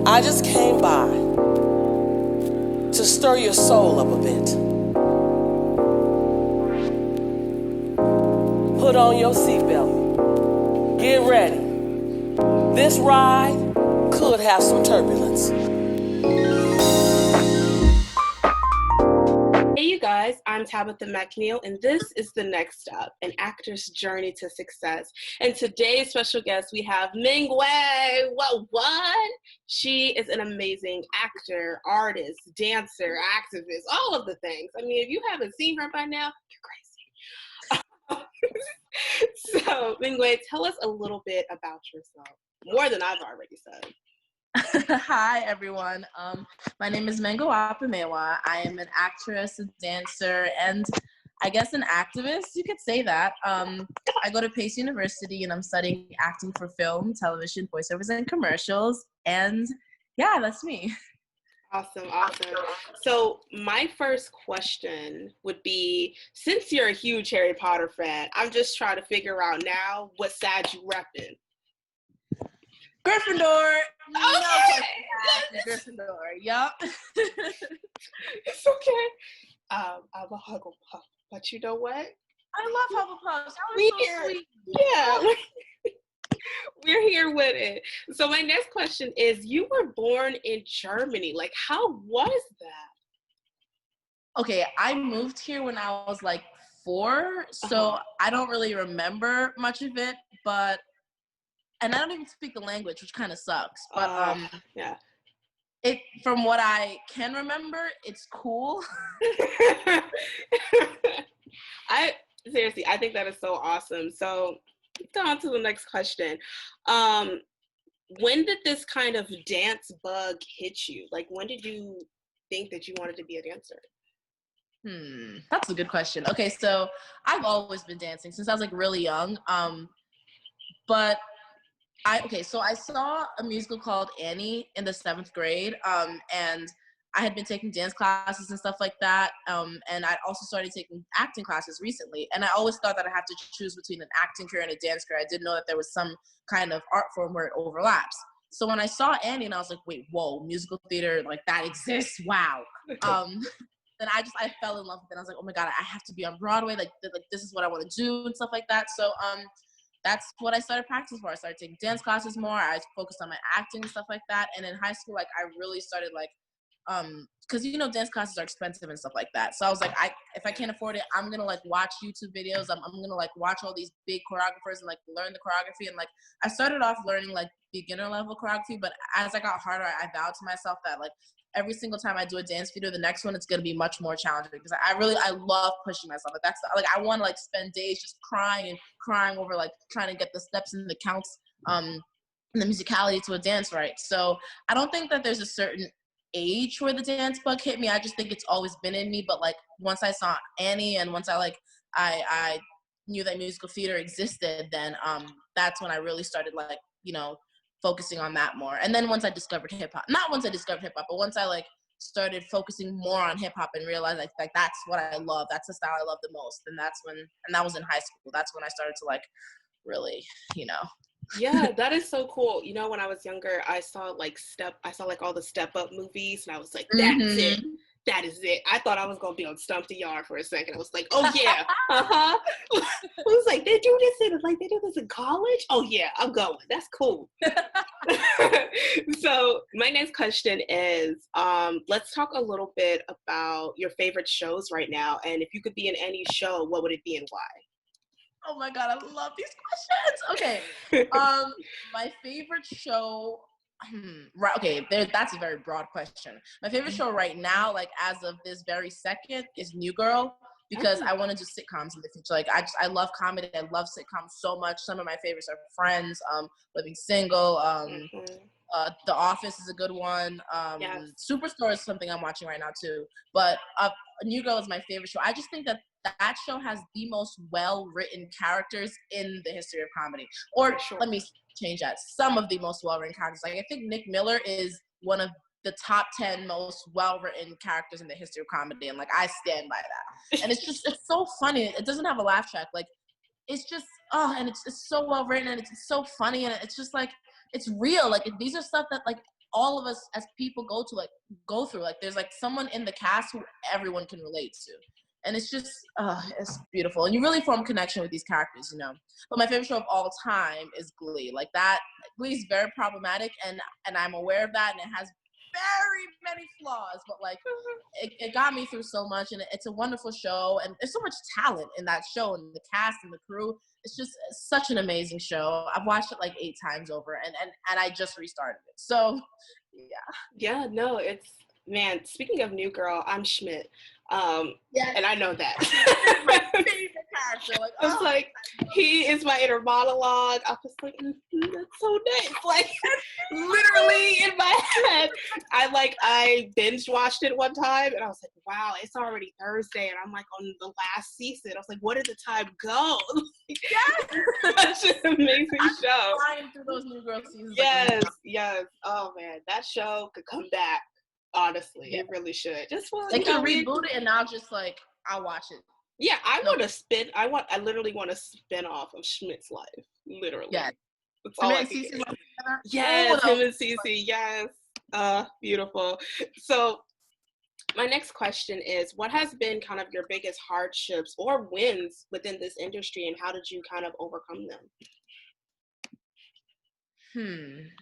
I just came by to stir your soul up a bit. Put on your seatbelt. Get ready. This ride could have some turbulence. Hey you guys, I'm Tabitha McNeil, and this is The Next Step, an actor's journey to success. And today's special guest, we have Mengwe. What? She is an amazing actor, artist, dancer, activist, all of the things. I mean, if you haven't seen her by now, you're crazy. So, Mengwe, tell us a little bit about yourself, more than I've already said. Hi, everyone. My name is Mengwe Wapimewah. I am an actress, a dancer, and I guess an activist. You could say that. I go to Pace University, and I'm studying acting for film, television, voiceovers, and commercials. And yeah, that's me. Awesome. So my first question would be, since you're a huge Harry Potter fan, I'm just trying to figure out now what side you repping. Gryffindor. Okay. No question. Gryffindor. Yup. It's okay. I'm a Hufflepuff, but you know what? I love Hufflepuffs. So sweet. Yeah. We're here with it. So my next question is, you were born in Germany. Like, how was that? Okay, I moved here when I was like 4, so I don't really remember much of it, and I don't even speak the language, which kind of sucks. But yeah. It, from what I can remember, it's cool. I think that is so awesome. So let's go on to the next question. When did this kind of dance bug hit you? Like, when did you think that you wanted to be a dancer? That's a good question. Okay, so I've always been dancing since I was like really young. But so I saw a musical called Annie in the 7th grade, and I had been taking dance classes and stuff like that, and I also started taking acting classes recently, and I always thought that I had to choose between an acting career and a dance career. I didn't know that there was some kind of art form where it overlaps. So when I saw Annie, and I was like, wait, whoa, musical theater, like that exists, wow. Then I fell in love with it. I was like, oh my God, I have to be on Broadway, like this is what I want to do and stuff like that. So that's what I started practicing for. I started taking dance classes more. I focused on my acting and stuff like that. And in high school, like I really started because dance classes are expensive and stuff like that. So I was like, if I can't afford it, I'm gonna like watch YouTube videos. I'm gonna like watch all these big choreographers and like learn the choreography. And like I started off learning like beginner level choreography, but as I got harder, I vowed to myself that like every single time I do a dance video, the next one it's gonna be much more challenging, because I love pushing myself. Like I want to like spend days just crying over like trying to get the steps and the counts and the musicality to a dance right. So I don't think that there's a certain age where the dance bug hit me. I just think it's always been in me. But like once I saw Annie and once I knew that musical theater existed, then that's when I really started like focusing on that more. And then once I discovered hip-hop, but once I like started focusing more on hip-hop and realized like that's what I love, that's the style I love the most, and that was in high school. That's when I started to like really Yeah, that is so cool. When I was younger, I saw like all the Step Up movies, and I was like, that's it. That is it. I thought I was going to be on Stump the Yard for a second. I was like, oh yeah, I was like, they do this in college? Oh yeah, I'm going. That's cool. So my next question is, let's talk a little bit about your favorite shows right now. And if you could be in any show, what would it be and why? Oh my God, I love these questions. Okay. My favorite show, right, okay, that's a very broad question. My favorite show right now, like as of this very second, is New Girl, because I want to do sitcoms in the future. Like I love comedy. I love sitcoms so much. Some of my favorites are Friends, Living Single, The Office is a good one. Yes. Superstore is something I'm watching right now too. But New Girl is my favorite show. I just think that show has the most well-written characters in the history of comedy. Or let me change that. Some of the most well-written characters. Like I think Nick Miller is one of the top 10 most well-written characters in the history of comedy, and like I stand by that. And it's so funny. It doesn't have a laugh track. Like it's just and it's so well-written, and it's so funny, and it's just like it's real. Like these are stuff that like all of us as people go through. Like there's like someone in the cast who everyone can relate to. And it's just, it's beautiful. And you really form connection with these characters, you know. But my favorite show of all time is Glee. Like that, Glee's very problematic, and I'm aware of that, and it has very many flaws, but like it got me through so much, and it's a wonderful show, and there's so much talent in that show, and the cast and the crew. It's just such an amazing show. I've watched it like 8 times over, and I just restarted it. So, Yeah, no, it's, man, speaking of New Girl, I'm Schmidt. yeah, And I know that. my favorite character. Like, I was like, he is my inner monologue. I was like, that's so nice. Like, literally in my head. I binge watched it one time, and I was like, wow, it's already Thursday, and I'm like on the last season. I was like, where did the time go? Such an amazing show. Flying through those New Girl seasons. Yes, yes. Oh man, that show could come back. Honestly, it really should. Just for, they could reboot it, and now just like I'll watch it. Yeah, I literally want a spin off of Schmidt's life. Literally. Yeah. That's all I and can Cece get. together? Yes, Oh, him and Cece, yes. Beautiful. So my next question is, what has been kind of your biggest hardships or wins within this industry, and how did you kind of overcome them?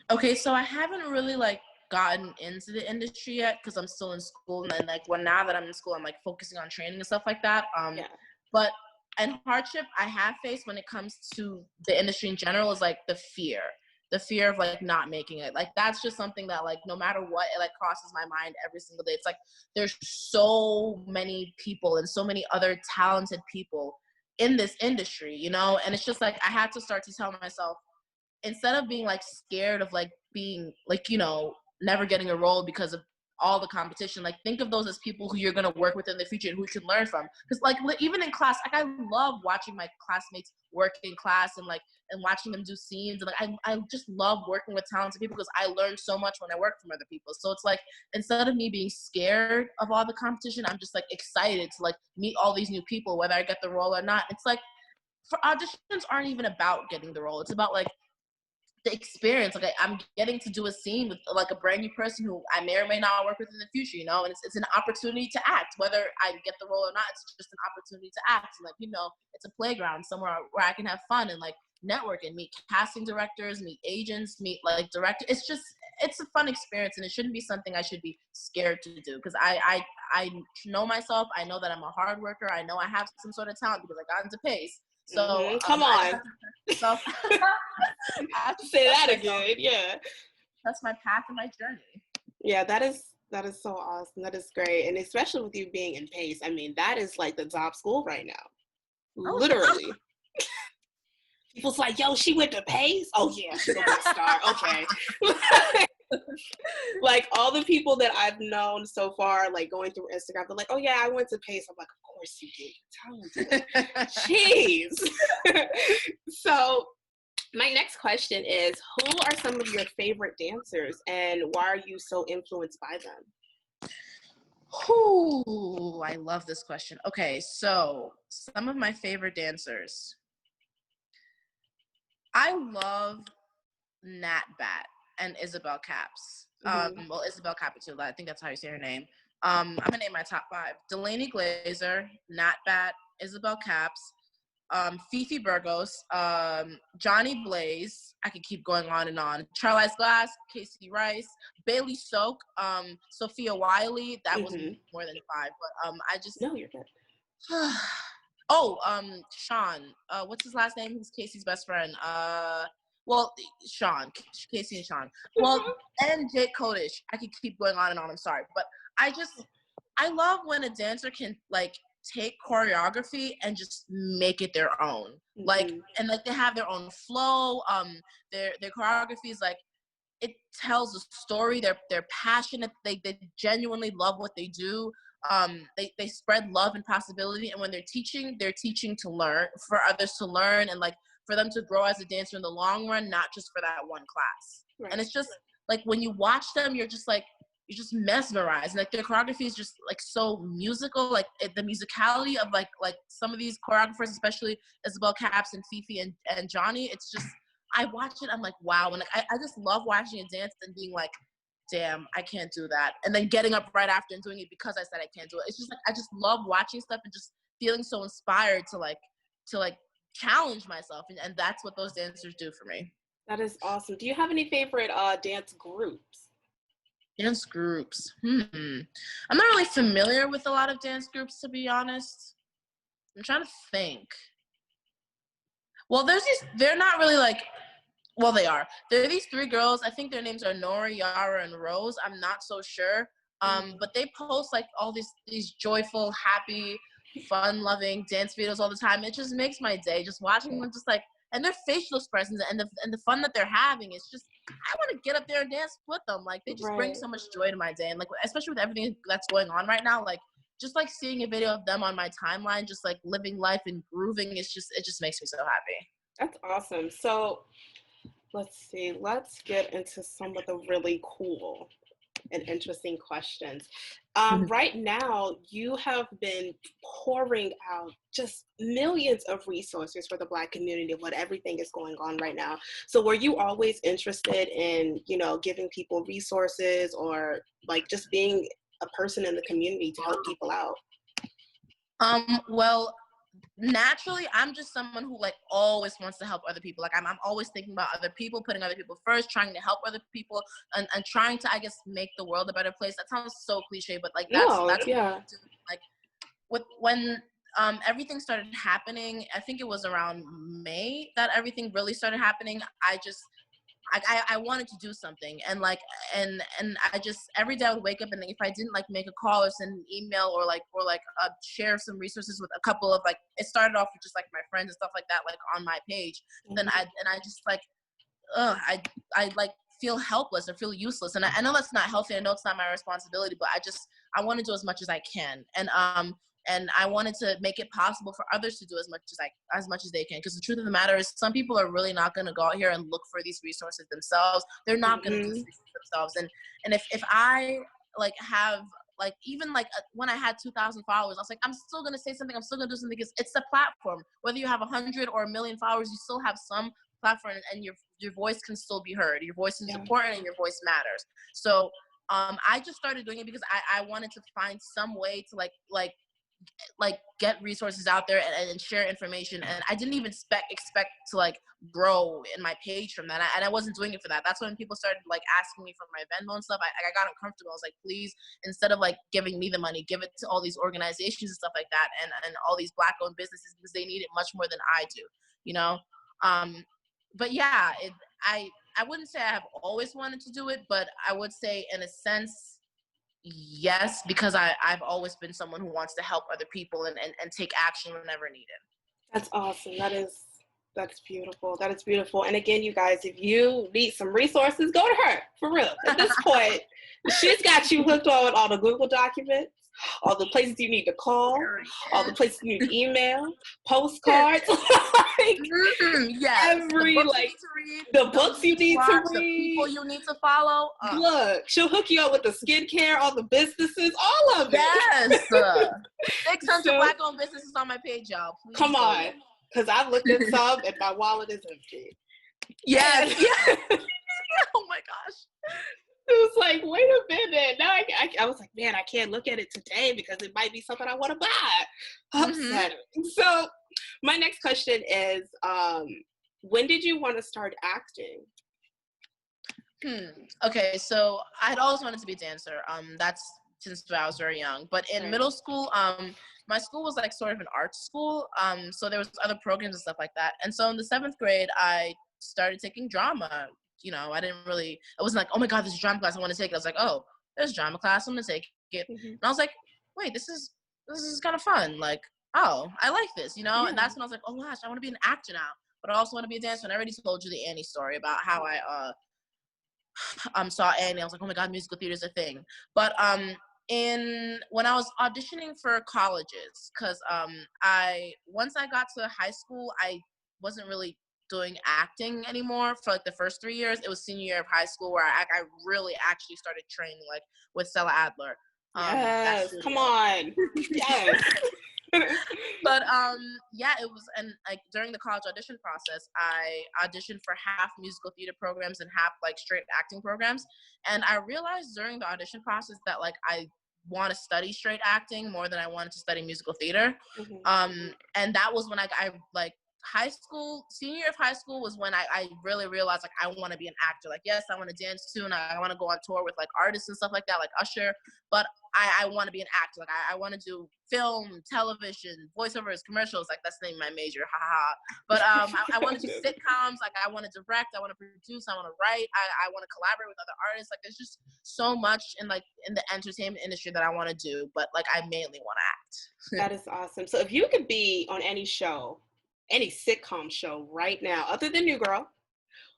Okay, so I haven't really like gotten into the industry yet because I'm still in school, and then like now that I'm in school, I'm like focusing on training and stuff like that. But and hardship I have faced when it comes to the industry in general is like the fear of like not making it. Like that's just something that like no matter what, it like crosses my mind every single day. It's like there's so many people and so many other talented people in this industry, you know, and it's just like I had to start to tell myself, instead of being like scared of like being like, you know, never getting a role because of all the competition, like think of those as people who you're going to work with in the future and who you can learn from. Because like even in class, like I love watching my classmates work in class and watching them do scenes, and like I just love working with talented people because I learned so much when I work from other people. So it's like instead of me being scared of all the competition, I'm just like excited to like meet all these new people, whether I get the role or not. It's like for auditions aren't even about getting the role. It's about like the experience. Like I'm getting to do a scene with like a brand new person who I may or may not work with in the future, you know, and it's an opportunity to act. Whether I get the role or not, it's just an opportunity to act. And like, you know, it's a playground somewhere where I can have fun and like network and meet casting directors, meet agents, meet like directors. It's a fun experience, and it shouldn't be something I should be scared to do because I know myself. I know that I'm a hard worker. I know I have some sort of talent because I got into PACE. So come on. I have to say that again. Yeah. That's my path and my journey. Yeah, that is so awesome. That is great. And especially with you being in PACE, I mean, that is like the top school right now. Literally. People's like, yo, she went to PACE? Oh yeah, she's a big star. Okay. Like all the people that I've known so far, like going through Instagram, they're like, oh yeah, I went to PACE. I'm like, of course you did. You're talented. Jeez. So my next question is, who are some of your favorite dancers, and why are you so influenced by them? Ooh, I love this question. Okay, so some of my favorite dancers. I love Nat Bat and Isabel Caps. Well, Isabel Capitula, I think that's how you say her name. I'm gonna name my top 5. Delaney Glazer, Nat Bat, Isabel Caps, Fifi Burgos, Johnny Blaze. I could keep going on and on. Charlize Glass, Casey Rice, Bailey Soak, Sophia Wiley. That was more than 5, but I just. No, you're good. Sean. What's his last name? He's Casey's best friend. Well, Sean, Casey and Sean. Well, and Jake Kodish. I could keep going on and on. I'm sorry, but I love when a dancer can like take choreography and just make it their own. Like, and like they have their own flow. Their choreography is like, it tells a story. They're passionate. They genuinely love what they do. They spread love and possibility, and when they're teaching to learn, for others to learn, and like for them to grow as a dancer in the long run, not just for that one class. Right. And it's just like when you watch them, you're just mesmerized. And like their choreography is just like so musical, like the musicality of like some of these choreographers, especially Isabel Caps and Fifi and Johnny. It's just, I watch it, I'm like, wow. And like, I just love watching a dance and being like, damn, I can't do that. And then getting up right after and doing it because I said I can't do it. It's just like, I just love watching stuff and just feeling so inspired to challenge myself. And that's what those dancers do for me. That is awesome. Do you have any favorite dance groups? Dance groups. I'm not really familiar with a lot of dance groups, to be honest. I'm trying to think. Well, they're not really like, well, they are. There are these 3 girls. I think their names are Nora, Yara, and Rose. I'm not so sure. But they post like all these joyful, happy, fun-loving dance videos all the time. It just makes my day. Just watching them, just like, and their facial expressions and the fun that they're having. It's just, I want to get up there and dance with them. Like, they just bring so much joy to my day. And like, especially with everything that's going on right now, like, just like seeing a video of them on my timeline, just like living life and grooving, it just makes me so happy. That's awesome. So let's see, let's get into some of the really cool and interesting questions. Right now, you have been pouring out just millions of resources for the Black community of what everything is going on right now. So were you always interested in, giving people resources or like just being a person in the community to help people out? Well, naturally, I'm just someone who like always wants to help other people. Like I'm always thinking about other people, putting other people first, trying to help other people, and trying to, I guess, make the world a better place. That sounds so cliche, but like that's yeah. Like when everything started happening, I think it was around May that everything really started happening. I wanted to do something, and I just, every day I would wake up, and if I didn't like make a call or send an email or share some resources with a couple of, like, it started off with just like my friends and stuff like that, like on my page, then I just like, I like feel helpless or feel useless, and I know that's not healthy. I know it's not my responsibility, but I want to do as much as I can, and I wanted to make it possible for others to do as much as they can. Because the truth of the matter is, some people are really not going to go out here and look for these resources themselves. They're not going to do these themselves. And if I like have like, even like when I had 2,000 followers, I was like, I'm still going to say something. I'm still going to do something, because it's a platform. Whether you have 100 or 1 million followers, you still have some platform, and your voice can still be heard. Your voice is important, and your voice matters. So I just started doing it because I wanted to find some way to like get resources out there and share information, and I didn't even expect to like grow in my page from that, and I wasn't doing it for that. That's when people started like asking me for my Venmo and stuff. I got uncomfortable. I was like, please, instead of like giving me the money, give it to all these organizations and stuff like that, and all these Black owned businesses, because they need it much more than I do, but yeah, I wouldn't say I have always wanted to do it, but I would say in a sense, yes, because I've always been someone who wants to help other people and take action whenever needed. That's awesome. That's beautiful. That is beautiful. And again, you guys, if you need some resources, go to her, for real. At this point, she's got you hooked on with all the Google documents, all the places you need to call, all the places you need to email, postcards, every the books you need to read, the people you need to follow. Look, she'll hook you up with the skincare, all the businesses, all of it. Yes. 600 Black-owned businesses on my page, y'all. Please come on, because I looked at some and my wallet is empty. Yes. Oh my gosh. It was like, wait a minute. Now I was like, man, I can't look at it today because it might be something I want to buy. Upsetting. So my next question is, when did you want to start acting? Okay, so I'd always wanted to be a dancer. That's since I was very young. But in middle school, my school was like sort of an art school. So there was other programs and stuff like that. And so in the 7th grade, I started taking drama. I wasn't like, oh my God, this is drama class, I want to take it. I was like, oh, there's drama class, I'm going to take it. And I was like, wait, this is kind of fun. Like, oh, I like this, And that's when I was like, oh gosh, I want to be an actor now. But I also want to be a dancer. And I already told you the Annie story about how I saw Annie. I was like, oh my God, musical theater is a thing. But when I was auditioning for colleges, because once I got to high school, I wasn't really doing acting anymore for like the first 3 years. It was senior year of high school where I really actually started training like with Stella Adler. Yes, come on. Yes. But yeah, it was, and like during the college audition process, I auditioned for half musical theater programs and half like straight acting programs. And I realized during the audition process that like I want to study straight acting more than I wanted to study musical theater. And that was when I like high school, senior year of high school was when I really realized like I want to be an actor. Like, yes, I want to dance too, and I want to go on tour with like artists and stuff like that, like Usher, but I want to be an actor. Like I want to do film, television, voiceovers, commercials. Like that's the name of my major, haha. But I want to do sitcoms. Like I want to direct, I want to produce, I want to write, I want to collaborate with other artists. Like there's just so much in like in the entertainment industry that I want to do, but like I mainly want to act. That is awesome. So if you could be on any show, any sitcom show right now, other than New Girl,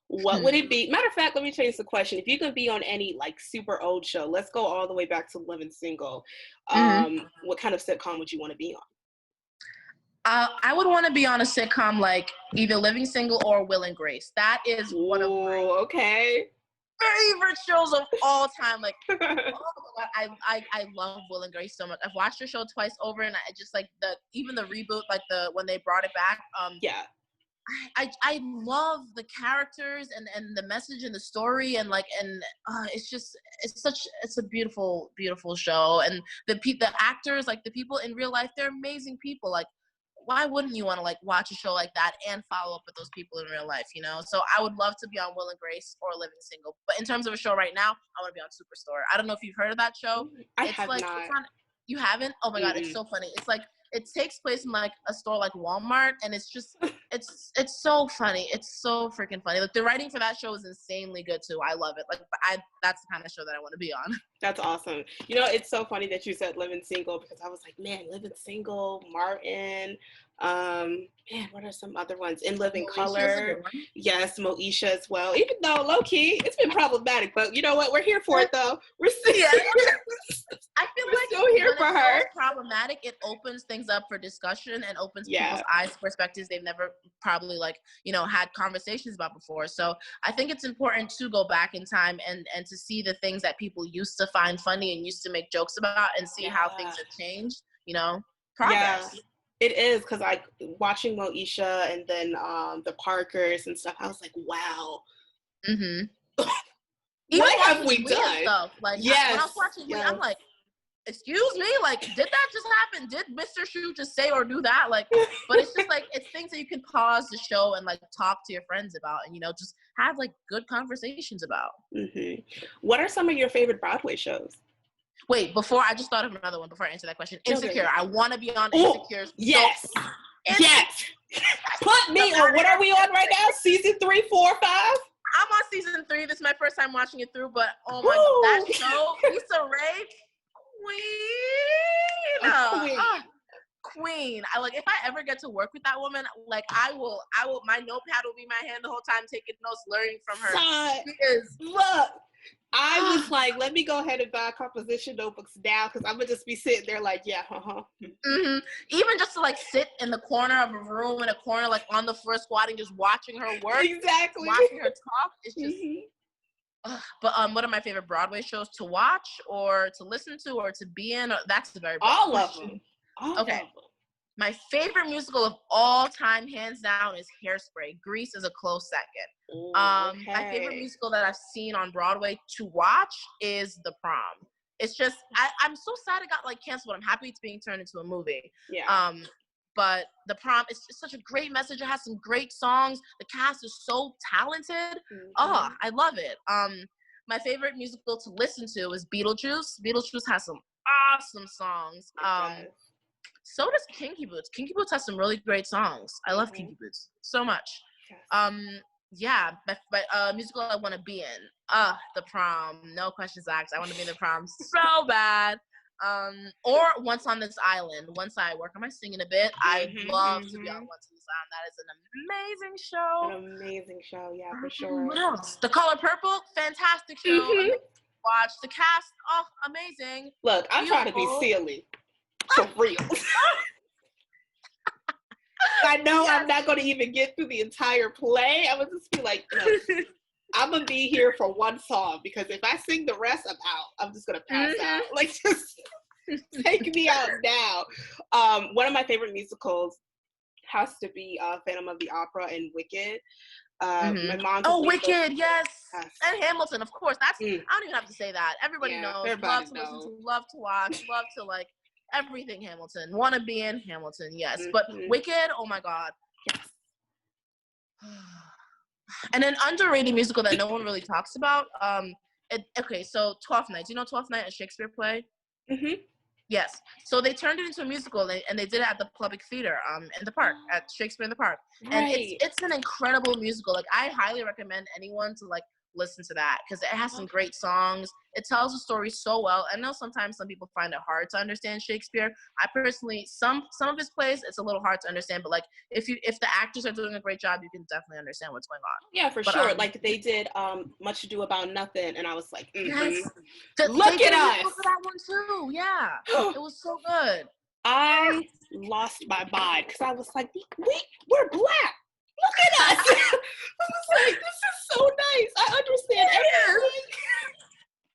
what would it be? Matter of fact, let me change the question. If you could be on any like super old show, let's go all the way back to Living Single. What kind of sitcom would you want to be on? I would want to be on a sitcom like either Living Single or Will and Grace. That is one of my favorite shows of all time. Like, oh my God, I love Will and Grace so much. I've watched the show twice over, and I just like even the reboot, like when they brought it back. I love the characters and the message and the story and it's a beautiful show, and the actors, like the people in real life, they're amazing people. Like why wouldn't you want to like watch a show like that and follow up with those people in real life, you know? So I would love to be on Will and Grace or Living Single. But in terms of a show right now, I want to be on Superstore. I don't know if you've heard of that show. I have not. You haven't? Oh my God, it's so funny. It's like it takes place in like a store like Walmart, and it's just it's so funny. It's so freaking funny. Like the writing for that show is insanely good too. I love it. Like that's the kind of show that I want to be on. That's awesome. You know, it's so funny that you said Living Single, because I was like, man, Living Single, Martin, man, what are some other ones? In Living Color. Yes, Moesha as well. Even though low key, it's been problematic, but you know what? We're here for it though. We're still I feel like still here for her. It's problematic. It opens things up for discussion and opens people's eyes, perspectives they've never probably like, you know, had conversations about before. So I think it's important to go back in time and to see the things that people used to find funny and used to make jokes about, and see how things have changed, you know, progress. Yeah. It is, because like watching Moesha and then the Parkers and stuff, I was like, wow. What have we done? Stuff. Like, when I was watching Glee, I'm like, excuse me, like, did that just happen? Did Mr. Shu just say or do that? Like, but it's just like, it's things that you can pause the show and like talk to your friends about, and, you know, just have like good conversations about. What are some of your favorite Broadway shows? Wait, before I just thought of another one before I answer that question. Insecure. I want to be on Insecure. Yes. Yes. Put me on. What are we on right now? Season 3, 4, 5? I'm on season 3. This is my first time watching it through, but oh my God, that show, Issa Rae, queen. I like, if I ever get to work with that woman, like I will, my notepad will be in my hand the whole time, taking notes, learning from her. She is. Look, I was like, let me go ahead and buy composition notebooks now, because I'm gonna just be sitting there like, Even just to like sit in the corner of a room, in a corner, like on the floor squatting, just watching her work. Exactly. Watching her talk. It's just. But what are my favorite Broadway shows to watch or to listen to or to be in? That's a very all of them. Okay. My favorite musical of all time, hands down, is Hairspray. Grease is a close second. My favorite musical that I've seen on Broadway to watch is The Prom. It's just, I'm so sad it got like canceled, but I'm happy it's being turned into a movie. But The Prom is such a great message. It has some great songs. The cast is so talented. I love it. My favorite musical to listen to is Beetlejuice. Beetlejuice has some awesome songs. So does Kinky Boots. Kinky Boots has some really great songs. I love Kinky Boots so much. My musical I want to be in. The Prom. No questions asked. I want to be in The Prom so bad. Or Once on This Island. Once I work on my singing a bit, I'd love to be on Once on This Island. That is an amazing show. An amazing show, yeah, for sure. What else? The Color Purple, fantastic show. Watch the cast. Oh, amazing. Look, I'm trying to be silly. For real. I know I'm not going to even get through the entire play. I would just be like, I'm going to be here for one song, because if I sing the rest, I'm out. I'm just going to pass out. Like, just take me out now. One of my favorite musicals has to be Phantom of the Opera and Wicked. My mom. Oh, Wicked, yes. And Hamilton, of course. That's I don't even have to say that. Everybody knows. Everybody love to listen to, love to watch, love to like everything Hamilton. Wanna be in Hamilton, yes. But Wicked, oh my God. Yes. And an underrated musical that no one really talks about. So Twelfth Night. Do you know Twelfth Night, a Shakespeare play? Mm-hmm. Yes. So they turned it into a musical, and they did it at the Public Theater, in the park, at Shakespeare in the Park. Right. And it's an incredible musical. Like, I highly recommend anyone to like listen to that because it has some great songs. It tells the story so well. I know sometimes some people find it hard to understand Shakespeare. I personally, some of his plays, it's a little hard to understand. But like, if the actors are doing a great job, you can definitely understand what's going on. Yeah, for sure. Like they did Much Ado About Nothing, and I was like, yes. Look at us. For that one too. Yeah, it was so good. I lost my mind because I was like, we're Black. Look at us. I was like, this is so nice. I understand everything.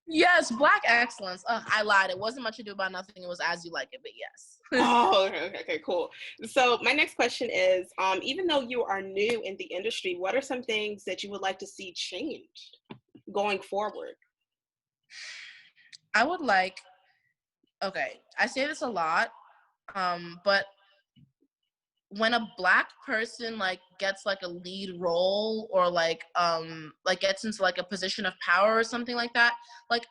Yes, Black excellence. I lied. It wasn't Much Ado About Nothing. It was As You Like It, but yes. Oh, okay, cool. So my next question is, even though you are new in the industry, what are some things that you would like to see changed going forward? I would like, I say this a lot, but when a Black person like gets like a lead role or like gets into like a position of power or something like that, like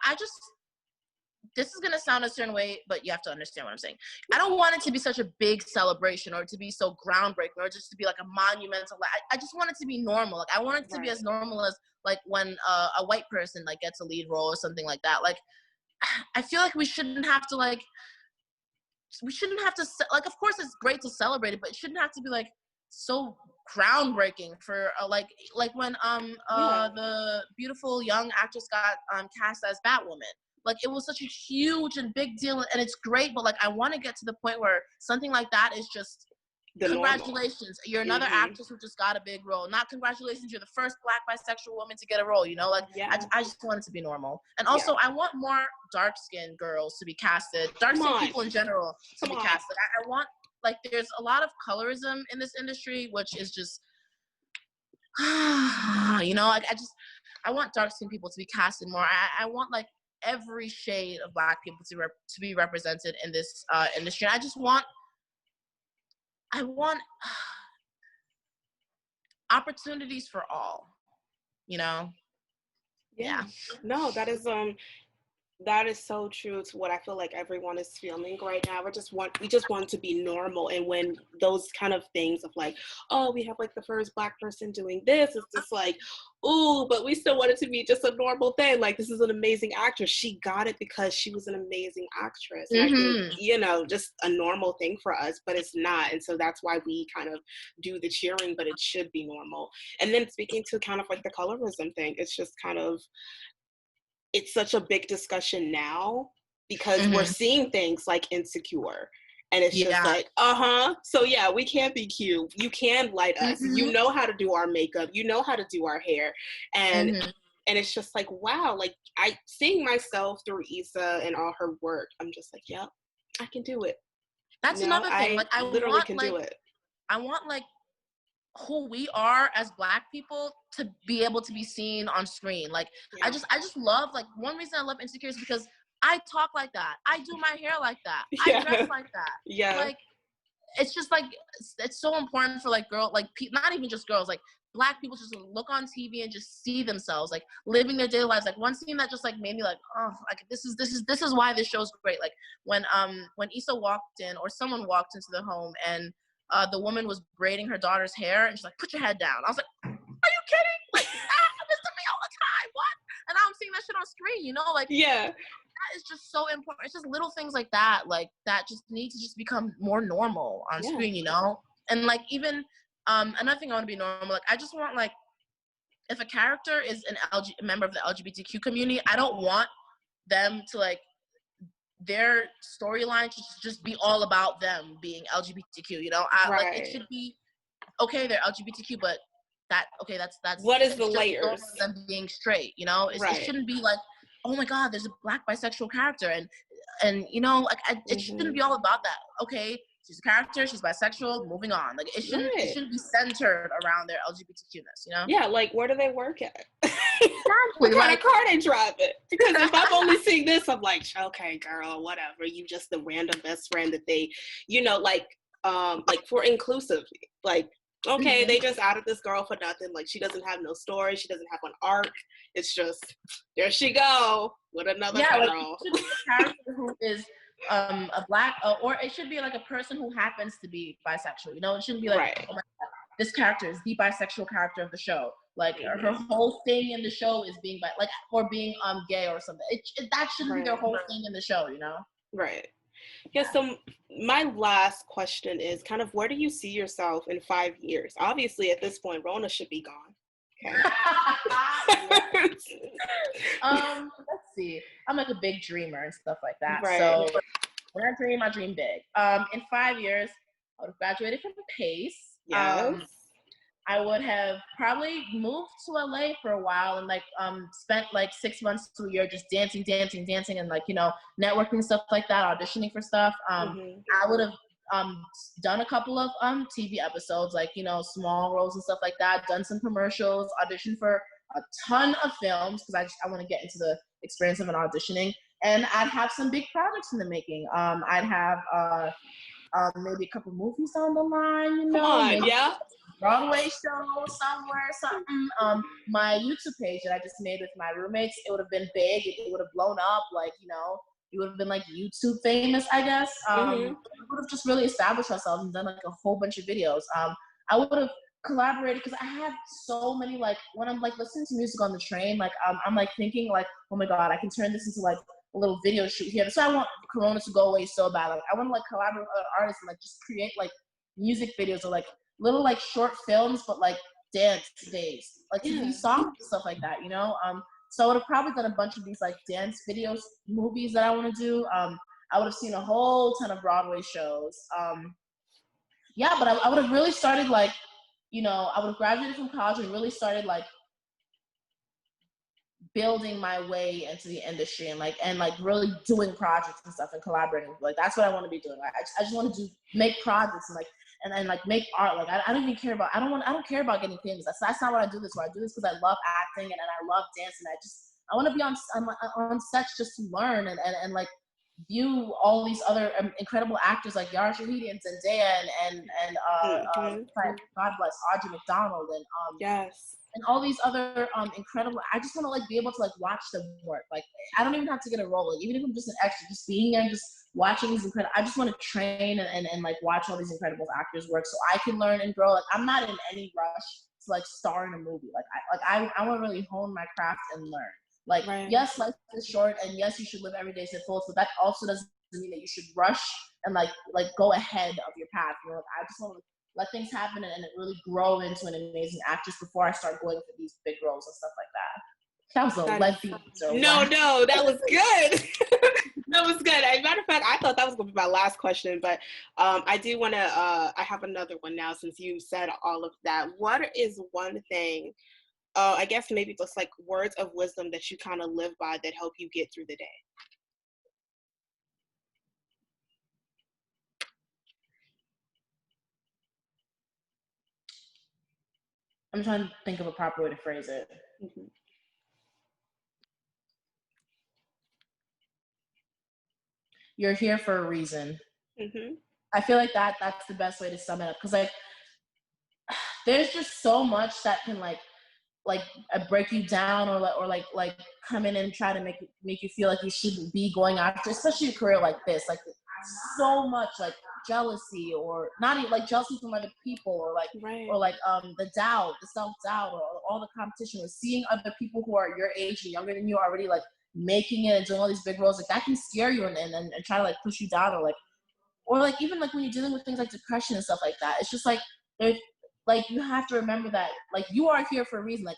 this is gonna sound a certain way, but you have to understand what I'm saying. I don't want it to be such a big celebration or to be so groundbreaking or just to be like a monumental. I just want it to be normal. Like I want it to be as normal as like when a white person like gets a lead role or something like that. Like I feel like we shouldn't have to like, of course it's great to celebrate it, but it shouldn't have to be like so groundbreaking for like when the beautiful young actress got cast as Batwoman. Like it was such a huge and big deal, and it's great, but like I want to get to the point where something like that is just congratulations, you're another actress who just got a big role. Not congratulations, you're the first Black bisexual woman to get a role, you know? Like, I just want it to be normal. And also, I want more dark-skinned girls to be casted, dark-skinned people in general to be casted. I want, like, there's a lot of colorism in this industry, which is just, you know, like, I want dark-skinned people to be casted more. I want, like, every shade of Black people to be represented in this industry. And I want opportunities for all, you know? Yeah. No, that is so true to what I feel like everyone is feeling right now. We just want to be normal. And when those kind of things of like, oh, we have like the first Black person doing this, it's just like, ooh, but we still want it to be just a normal thing. Like, this is an amazing actress. She got it because she was an amazing actress. And I think, you know, just a normal thing for us, but it's not. And so that's why we kind of do the cheering, but it should be normal. And then speaking to kind of like the colorism thing, it's just kind of, it's such a big discussion now because we're seeing things like Insecure. And it's just like, so yeah, we can be cute. You can light us. You know how to do our makeup. You know how to do our hair. And it's just like, wow, like seeing myself through Issa and all her work, I'm just like, yeah, I can do it. That's another thing. Like I literally want, can like, do it. I want like who we are as Black people to be able to be seen on screen. Like I just love, like, one reason I love Insecure is because I talk like that. I do my hair like that. I dress like that. Yeah. Like, it's just like, it's so important for like not even just girls, like Black people just look on TV and just see themselves like living their daily lives. Like one scene that just like made me like, oh, like this is why this show's great. Like when Issa walked in, or someone walked into the home, and the woman was braiding her daughter's hair, and she's like, put your head down. I was like, are you kidding? Like, that happens to me all the time. What? And now I'm seeing that shit on screen, you know? Like, that is just so important. It's just little things like that just need to just become more normal on screen, you know? And like, even another thing I want to be normal, like I just want, like, if a character is a member of the LGBTQ community, I don't want them to, like, their storyline should just be all about them being LGBTQ, you know? Like, it should be, okay, they're LGBTQ, but that's what is the layers? Them being straight, you know? It shouldn't be like, oh my God, there's a Black bisexual character, and you know, like it shouldn't be all about that. Okay, she's a character, she's bisexual, moving on. Like, it shouldn't be centered around their LGBTQness, you know? Yeah, like, where do they work at? Exactly. What kind of car they driving? Because if I'm only seeing this, I'm like, okay, girl, whatever. You just the random best friend that they, like for inclusive, like, okay, they just added this girl for nothing. Like, she doesn't have no story. She doesn't have an arc. It's just, there she go with another girl. Like, it should be a character who is a black, or it should be like a person who happens to be bisexual. You know, it shouldn't be like, oh my God, this character is the bisexual character of the show. Like, her whole thing in the show is being or being gay or something. That shouldn't be their whole thing in the show, you know? Right. Yeah, so my last question is kind of, where do you see yourself in 5 years? Obviously, at this point, Rona should be gone. Okay. Let's see. I'm like a big dreamer and stuff like that. Right. So when I dream big. In 5 years, I would have graduated from Pace. Yes. I would have probably moved to LA for a while and like spent like 6 months to a year just dancing and like, you know, networking, stuff like that, auditioning for stuff. I would have done a couple of TV episodes, like, you know, small roles and stuff like that, done some commercials, auditioned for a ton of films because I want to get into the experience of an auditioning, and I'd have some big projects in the making. I'd have maybe a couple movies on the line, you know, maybe Broadway show somewhere, something. My YouTube page that I just made with my roommates, it would have been big. It would have blown up, like, you know, it would have been like YouTube famous, I guess. We would have just really established ourselves and done like a whole bunch of videos. I would have collaborated because I have so many, like, when I'm like listening to music on the train, like I'm like thinking like, oh my God, I can turn this into like a little video shoot here. So I want Corona to go away so bad. Like, I want to like collaborate with other artists and like just create like music videos or like little like short films, but like dance days, like TV songs and stuff like that, you know? So I would have probably done a bunch of these like dance videos, movies that I want to do. I would have seen a whole ton of Broadway shows. But I would have really started like, you know, I would have graduated from college and really started like building my way into the industry and like really doing projects and stuff and collaborating. Like, that's what I want to be doing. I just want to make projects and like make art. Like, I don't even care about, I don't care about getting famous. That's not what I do this for. I do this because I love acting and I love dancing. I want to be on sets just to learn and like view all these other incredible actors like Yara Shahidi and Zendaya and God bless Audrey McDonald and all these other incredible. I just want to like be able to like watch them work. Like, I don't even have to get a role. Like, even if I'm just an extra, just being there, just watching these incredible. I just want to train and like watch all these incredible actors work so I can learn and grow. Like, I'm not in any rush to like star in a movie. Like I want to really hone my craft and learn. Like, yes, life is short, and yes, you should live every day to the fullest, but that also doesn't mean that you should rush and like go ahead of your path. You know, like, I just want to let things happen and really grow into an amazing actress before I start going for these big roles and stuff like that. That was a lengthy. No, that was good. That was good. As a matter of fact, I thought that was going to be my last question, but I do want to, I have another one now since you said all of that. What is one thing, I guess maybe just like words of wisdom that you kind of live by that help you get through the day? I'm trying to think of a proper way to phrase it. You're here for a reason. I feel like that's the best way to sum it up, because like there's just so much that can like break you down or come in and try to make you feel like you shouldn't be going after, especially a career like this. Like, so much like jealousy, or not even like jealousy from other people, or like the self-doubt, or all the competition, or seeing other people who are your age and younger than you already like making it and doing all these big roles. Like, that can scare you and try to like push you down, or like even like when you're dealing with things like depression and stuff like that. It's just like like you have to remember that like you are here for a reason. Like,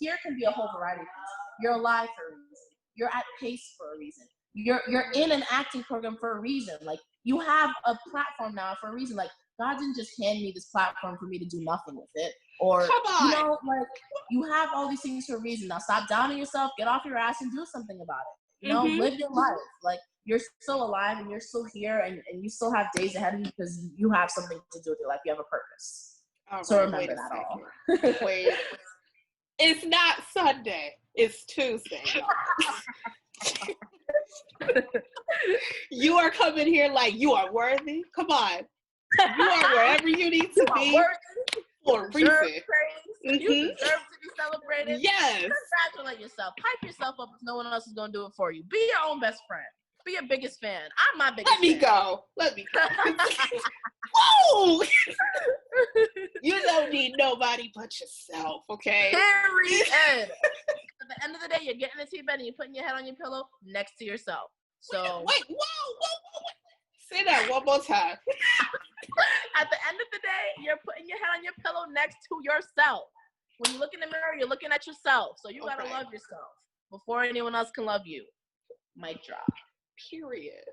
here can be a whole variety of things. You're alive for a reason. You're at Pace for a reason. You're in an acting program for a reason. Like, you have a platform now for a reason. Like, God didn't just hand me this platform for me to do nothing with it. Or, you know, like, you have all these things for a reason. Now stop downing yourself, get off your ass and do something about it. Live your life. Like, you're still alive and you're still here and you still have days ahead of you because you have something to do with your life. You have a purpose. All So right, remember that all. Wait. It's not Sunday. It's Tuesday. You are coming here like you are worthy. Come on. You are wherever you need to be for a reason. You deserve to be celebrated. Yes. Congratulate yourself. Hype yourself up if no one else is going to do it for you. Be your own best friend. Be your biggest fan. I'm my biggest fan. Let me go. Whoa! You don't need nobody but yourself, okay? Period. At the end of the day, you're getting into your bed and you're putting your head on your pillow next to yourself. So wait. Say that one more time. At the end of the day, you're putting your head on your pillow next to yourself. When you look in the mirror, you're looking at yourself. So you gotta love yourself before anyone else can love you. Mic drop. Period.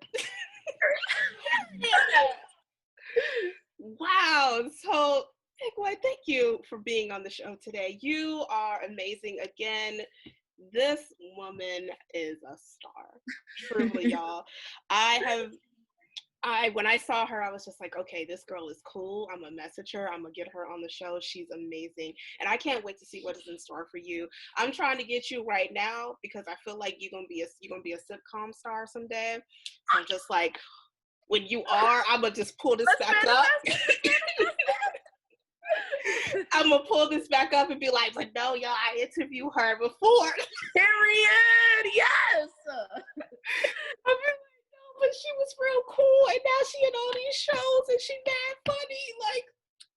Wow. So, Mengwe, thank you for being on the show today. You are amazing. Again, this woman is a star. Truly, y'all. When I saw her, I was just like, okay, this girl is cool. I'm gonna message her. I'm gonna get her on the show. She's amazing. And I can't wait to see what is in store for you. I'm trying to get you right now because I feel like you're gonna be a sitcom star someday. So I'm just like, when you are, I'm gonna just pull this back up. I'm gonna pull this back up and be like, but no, y'all, I interviewed her before. Period. Yes. But she was real cool, and now she in all these shows, and she mad funny. Like,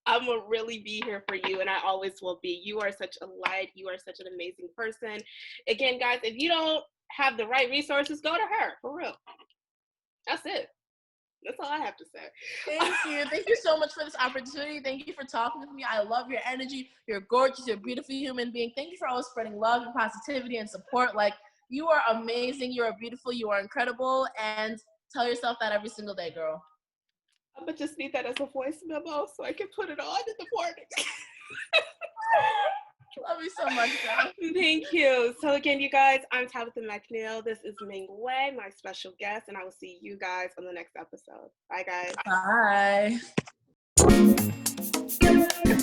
I'm gonna really be here for you, and I always will be. You are such a light. You are such an amazing person. Again, guys, if you don't have the right resources, go to her, for real. That's it. That's all I have to say. Thank you. Thank you so much for this opportunity. Thank you for talking with me. I love your energy. You're gorgeous. You're a beautiful human being. Thank you for always spreading love and positivity and support. Like, you are amazing. You are beautiful. You are incredible. And tell yourself that every single day, girl. I'm going to just need that as a voice memo so I can put it on in the morning. Love you so much, girl. Thank you. So again, you guys, I'm Tabitha McNeil. This is Mengwe, my special guest, and I will see you guys on the next episode. Bye, guys. Bye.